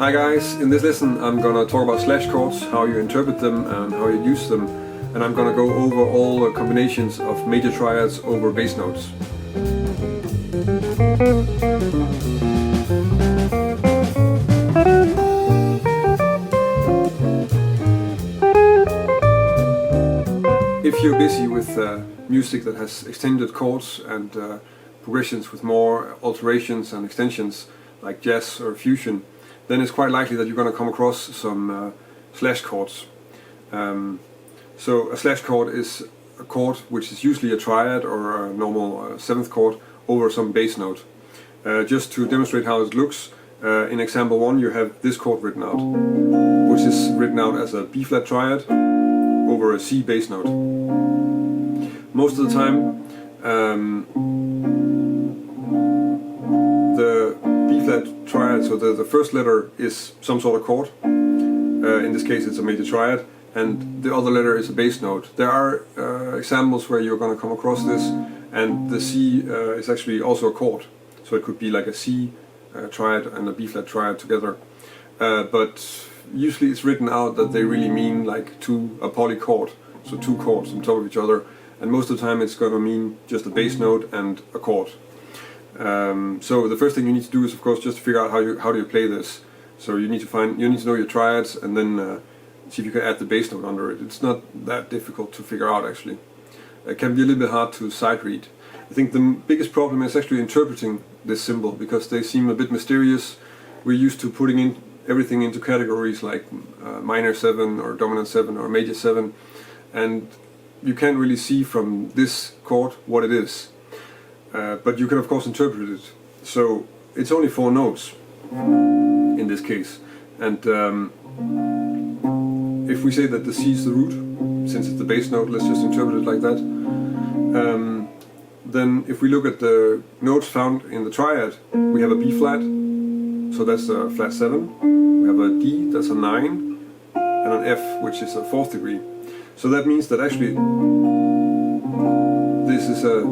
Hi guys, in this lesson I'm gonna talk about slash chords, how you interpret them and how you use them, and I'm gonna go over all the combinations of major triads over bass notes. If you're busy with music that has extended chords and progressions with more alterations and extensions like jazz or fusion, then it's quite likely that you're going to come across some slash chords. So a slash chord is a chord which is usually a triad or a normal seventh chord over some bass note. Just to demonstrate how it looks, in example 1 you have this chord written out, which is written out as a B flat triad over a C bass note. Most of the time the B flat triad, so the first letter is some sort of chord. In this case it's a major triad, and the other letter is a bass note. There are examples where you're going to come across this, and the C is actually also a chord. So it could be like a C triad and a B flat triad together. But usually it's written out that they really mean like a polychord, so two chords on top of each other. And most of the time it's going to mean just a bass note and a chord. So the first thing you need to do is, of course, just to figure out how do you play this. So you need to know your triads and then see if you can add the bass note under it. It's not that difficult to figure out, actually. It can be a little bit hard to sight read. I think the biggest problem is actually interpreting this symbol, because they seem a bit mysterious. We're used to putting everything into categories like minor 7 or dominant 7 or major 7, and you can't really see from this chord what it is. But you can of course interpret it. So it's only 4 notes in this case, and if we say that the C is the root, since it's the bass note, let's just interpret it like that. Then if we look at the notes found in the triad, we have a B flat, so that's a flat 7, we have a D, that's a 9, and an F, which is a 4th degree. So that means that actually this is a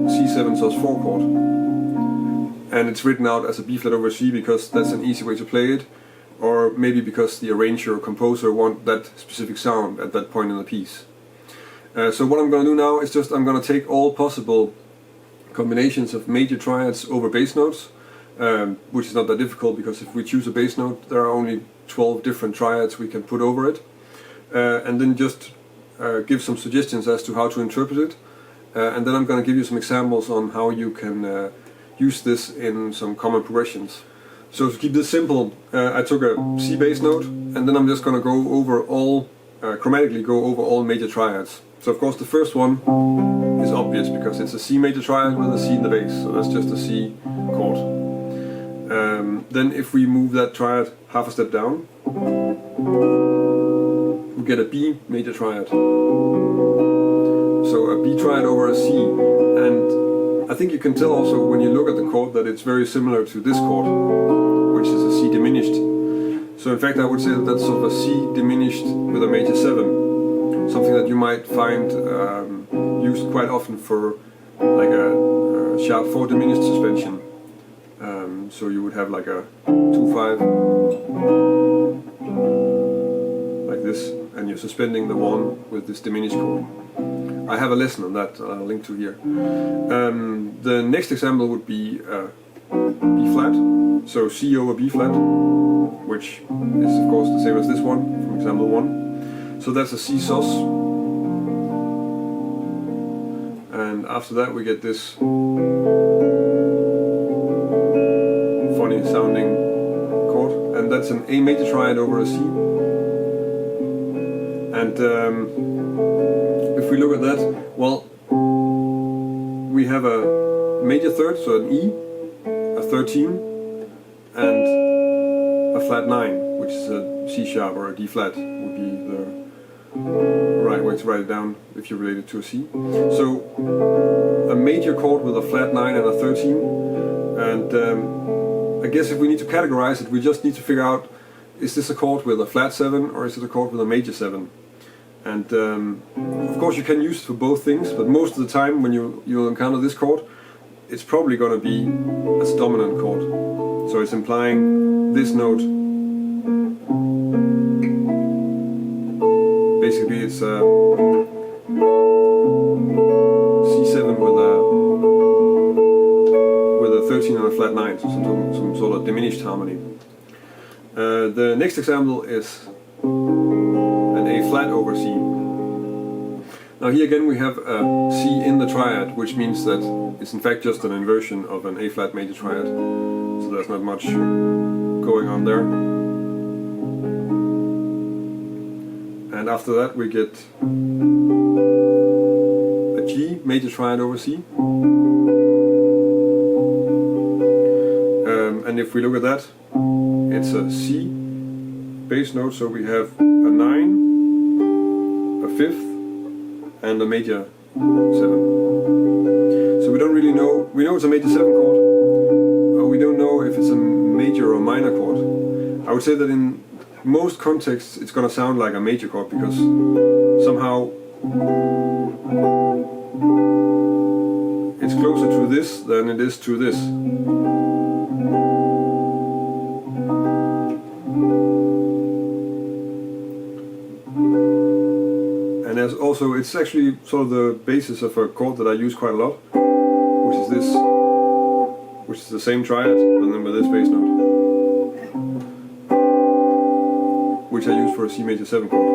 C7 sus 4 chord, and it's written out as a B flat over C because that's an easy way to play it, or maybe because the arranger or composer want that specific sound at that point in the piece. So what I'm going to do now is I'm going to take all possible combinations of major triads over bass notes, which is not that difficult, because if we choose a bass note there are only 12 different triads we can put over it, and then just give some suggestions as to how to interpret it, and then I'm going to give you some examples on how you can use this in some common progressions. So to keep this simple, I took a C bass note, and then I'm just going to go over chromatically go over all major triads. So of course the first one is obvious because it's a C major triad with a C in the bass, so that's just a C chord. Then if we move that triad half a step down, we get a B major triad. So a B triad over a C, and I think you can tell also when you look at the chord that it's very similar to this chord, which is a C diminished. So in fact I would say that that's sort of a C diminished with a major 7, something that you might find used quite often for like a sharp 4 diminished suspension. So you would have like a 2-5 like this, and you're suspending the 1 with this diminished chord. I have a lesson on that I'll link to here. The next example would be B flat, so C over B flat, which is of course the same as this one from example 1. So that's a C sus, and after that we get this funny sounding chord, and that's an A major triad over a C. And if we look at that, well, we have a major third, so an E, a 13, and a flat 9, which is a C sharp or a D flat, would be the right way to write it down if you relate it to a C. So a major chord with a flat 9 and a 13, and I guess if we need to categorize it, we just need to figure out, is this a chord with a flat 7 or is it a chord with a major 7? And of course you can use it for both things, but most of the time when you'll encounter this chord, it's probably going to be as a dominant chord. So it's implying this note Basically it's C7 with a 13 and a flat 9, so some sort of diminished harmony. The next example is an A flat over C. Now here again we have a C in the triad, which means that it's in fact just an inversion of an A flat major triad, so there's not much going on there. And after that we get a G major triad over C. And if we look at that, it's a C bass note, so we have a 9, a 5th, and a major 7. So we don't really know, we know it's a major 7 chord, but we don't know if it's a major or minor chord. I would say that in most contexts it's going to sound like a major chord, because somehow it's closer to this than it is to this. And as also, it's actually sort of the basis of a chord that I use quite a lot, which is this, which is the same triad, but then with this bass note, which I use for a C major 7 chord.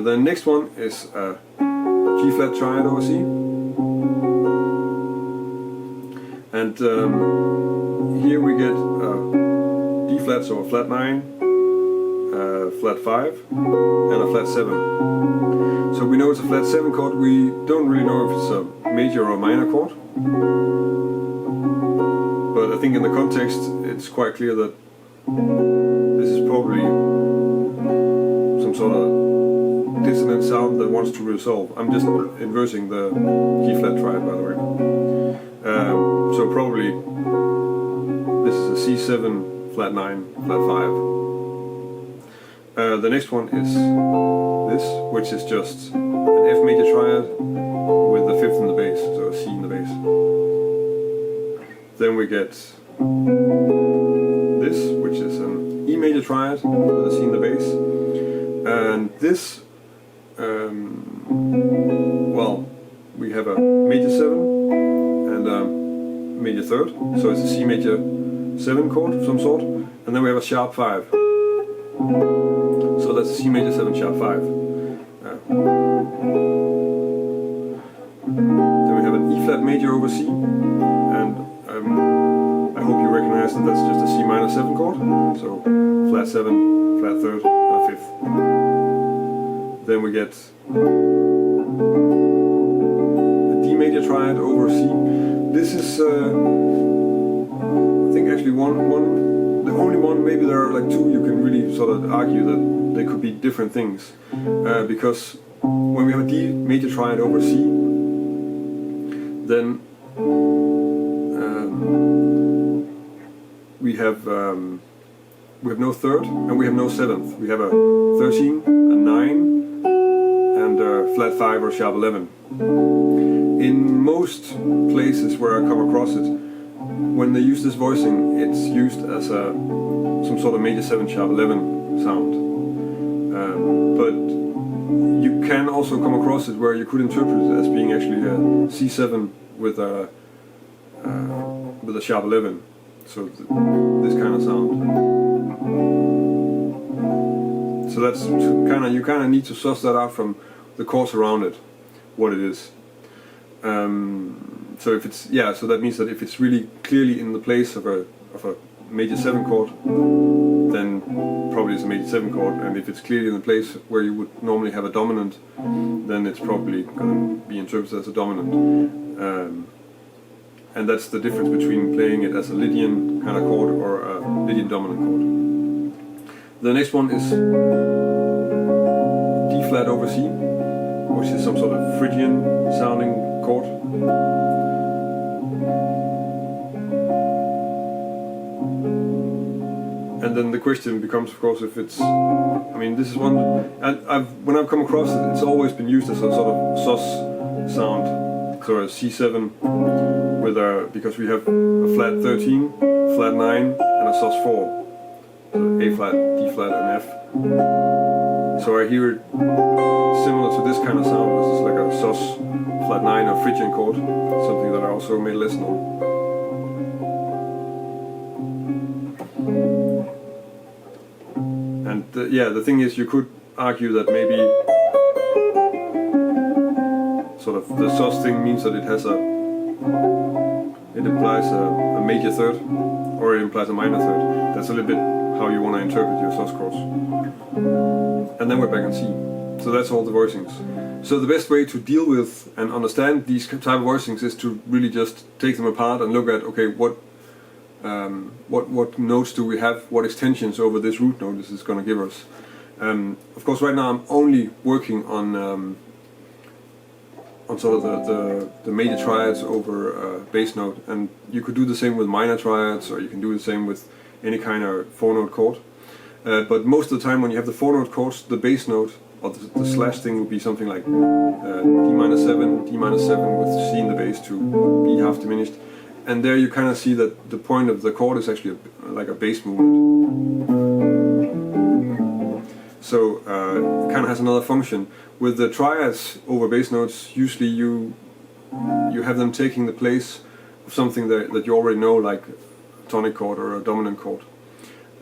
The next one is a G flat triad over C, and here we get D flat, so a flat 9, flat 5, and a flat 7. So we know it's a flat 7 chord. We don't really know if it's a major or minor chord, but I think in the context it's quite clear that this is probably some sort of dissonant sound that wants to resolve. I'm just inversing the G flat triad, by the way. So probably this is a C7 flat 9 flat 5. The next one is this, which is just an F major triad with the 5th in the bass, so a C in the bass. Then we get this, which is an E major triad with a C in the bass. And this, well, we have a major 7 and a major 3rd, so it's a C major 7 chord of some sort. And then we have a sharp 5. So that's a C major 7 sharp 5. Then we have an E flat major over C, and I hope you recognize that that's just a C minor 7 chord. So flat 7, flat 3rd, and a 5th. Then we get a D major triad over C. This is, I think, actually the only one. Maybe there are like two you can really sort of argue that they could be different things, because when we have a D major triad over C, then we have no 3rd and we have no 7th. We have a 13, a 9, and a flat 5 or sharp 11. In most places where I come across it, when they use this voicing, it's used as some sort of major 7 sharp 11 sound. But you can also come across it where you could interpret it as being actually a C7 with a sharp 11. So this kind of sound. So that's you kind of need to suss that out from the chords around it, what it is. So if it's so that means that if it's really clearly in the place of a major 7 chord, then probably it's a major 7 chord, and if it's clearly in the place where you would normally have a dominant, then it's probably going to be interpreted as a dominant. And that's the difference between playing it as a Lydian kind of chord or a Lydian dominant chord. The next one is D flat over C, which is some sort of Phrygian sounding chord. And then the question becomes, of course, if it's, I mean, this is one, and when I've come across it, it's always been used as a sort of sus sound, so a C7 with because we have a flat 13, flat 9, and a sus 4. So A flat, D flat, and F. So I hear it similar to this kind of sound. This is like a sus flat 9 or Phrygian chord, something that I also made a lesson on. And yeah, the thing is, you could argue that maybe sort of the sus thing means that it has it implies a major third, or it implies a minor third. That's a little bit how you want to interpret your sus chords. And then we're back on C. So that's all the voicings. So the best way to deal with and understand these type of voicings is to really just take them apart and look at, okay, what notes do we have, what extensions over this root note this is going to give us. Of course, right now I'm only working on sort of the major triads over bass note, and you could do the same with minor triads, or you can do the same with any kind of 4-note chord. But most of the time when you have the 4-note chords, the bass note or the slash thing would be something like D minor 7, D minor 7 with C in the bass to B half diminished. And there you kind of see that the point of the chord is actually like a bass movement. So it kind of has another function. With the triads over bass notes, usually you have them taking the place of something that you already know, like a tonic chord or a dominant chord.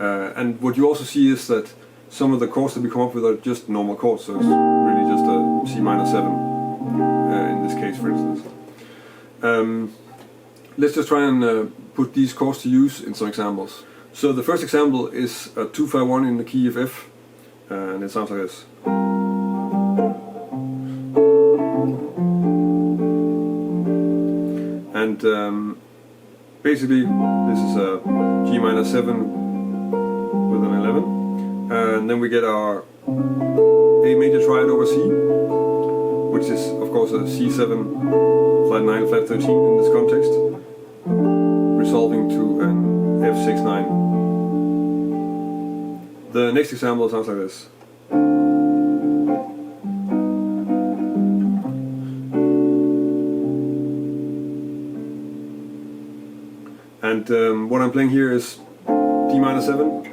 And what you also see is that some of the chords that we come up with are just normal chords, so it's really just a C minor 7 in this case, for instance. Let's just try and put these chords to use in some examples. So the first example is a 2-5-1 in the key of F, and it sounds like this. And basically this is a G minor 7 with an 11. And then we get our A major triad over C, which is of course a C7 flat 9 flat 13 in this context, resolving to an F6-9. The next example sounds like this. And what I'm playing here is D minor 7,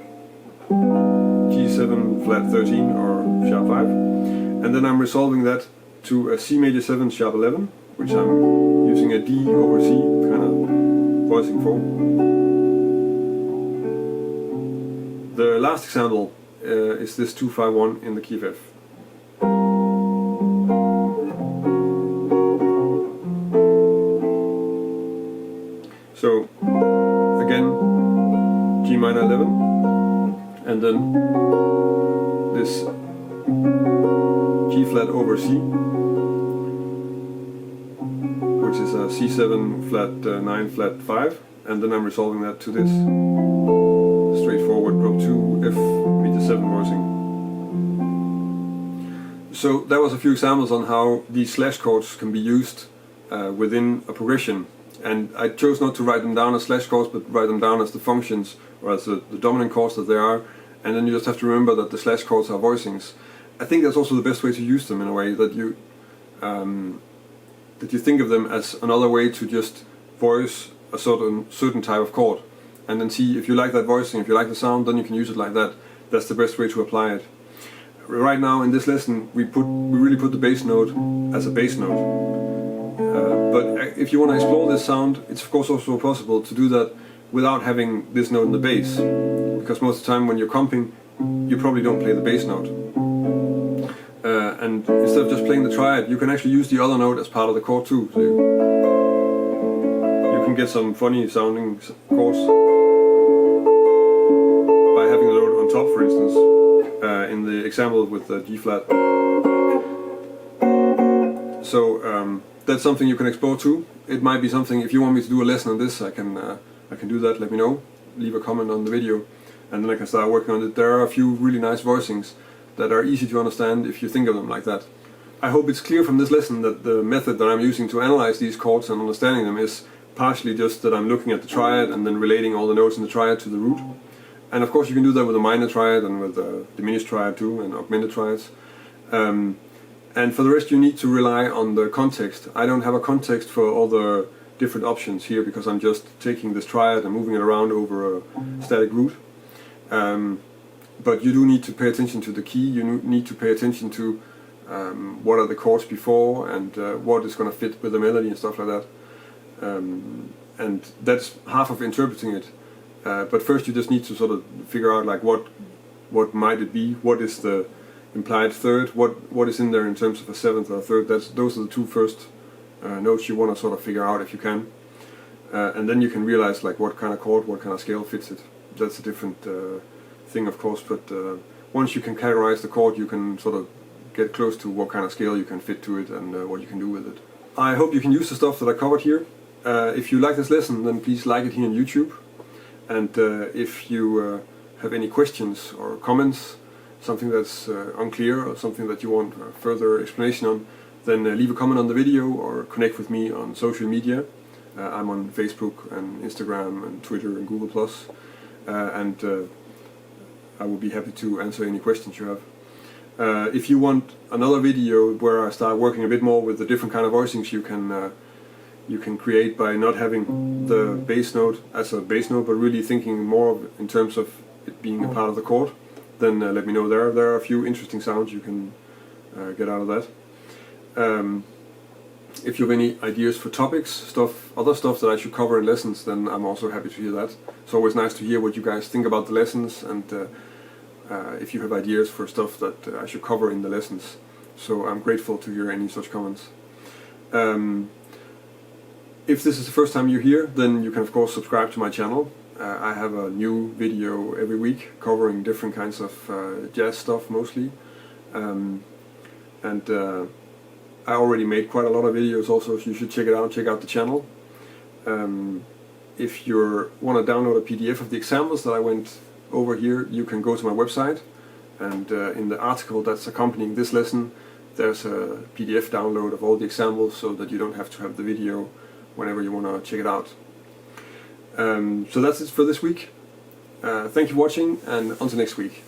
G7 flat 13 or sharp 5, and then I'm resolving that to a C major 7 sharp 11, which I'm using a D over C kind of voicing for. The last example is this 2-5-1 in the key of F. So again, G minor 11, and then this G flat over C, which is a C7 flat 9 flat 5, and then I'm resolving that to this straightforward drop 2 F major 7 voicing. So that was a few examples on how these slash chords can be used within a progression. And I chose not to write them down as slash chords, but write them down as the functions, or as the dominant chords that they are. And then you just have to remember that the slash chords are voicings. I think that's also the best way to use them, in a way that you think of them as another way to just voice a certain type of chord, and then see if you like that voicing, if you like the sound, then you can use it like that. That's the best way to apply it. Right now in this lesson, we really put the bass note as a bass note. But if you want to explore this sound, it's of course also possible to do that without having this note in the bass, because most of the time when you're comping, you probably don't play the bass note. And instead of just playing the triad, you can actually use the other note as part of the chord too. So you can get some funny sounding chords by having the note on top, for instance, in the example with the G flat. So that's something you can explore too. It might be something, if you want me to do a lesson on this, I can do that. Let me know, leave a comment on the video, and then I can start working on it. There are a few really nice voicings that are easy to understand if you think of them like that. I hope it's clear from this lesson that the method that I'm using to analyze these chords and understanding them is partially just that I'm looking at the triad and then relating all the notes in the triad to the root. And of course you can do that with a minor triad and with a diminished triad too, and augmented triads. And for the rest you need to rely on the context. I don't have a context for all the different options here because I'm just taking this triad and moving it around over a static root. But you do need to pay attention to the key. You need to pay attention to what are the chords before, and what is going to fit with the melody and stuff like that. And that's half of interpreting it. But first you just need to sort of figure out like what might it be, what is the implied third, what is in there in terms of a seventh or a third. Those are the two first notes you want to sort of figure out if you can. And then you can realize like what kind of chord, what kind of scale fits it. That's a different thing, of course, but once you can categorize the chord, you can sort of get close to what kind of scale you can fit to it and what you can do with it. I hope you can use the stuff that I covered here. If you like this lesson, then please like it here on YouTube. And if you have any questions or comments, something that's unclear or something that you want further explanation on, then leave a comment on the video or connect with me on social media. I'm on Facebook and Instagram and Twitter and Google+. And I will be happy to answer any questions you have. If you want another video where I start working a bit more with the different kind of voicings you can create by not having the bass note as a bass note, but really thinking more of in terms of it being a part of the chord, then let me know there. There are a few interesting sounds you can get out of that. If you have any ideas for topics, other stuff that I should cover in lessons, then I'm also happy to hear that. It's always nice to hear what you guys think about the lessons, and if you have ideas for stuff that I should cover in the lessons. So I'm grateful to hear any such comments. If this is the first time you're here, then you can of course subscribe to my channel. I have a new video every week covering different kinds of jazz stuff mostly. I already made quite a lot of videos also, so you should check it out, check out the channel. If you want to download a PDF of the examples that I went over here, you can go to my website, and in the article that's accompanying this lesson there's a PDF download of all the examples so that you don't have to have the video whenever you want to check it out. So that's it for this week. Thank you for watching, and until next week.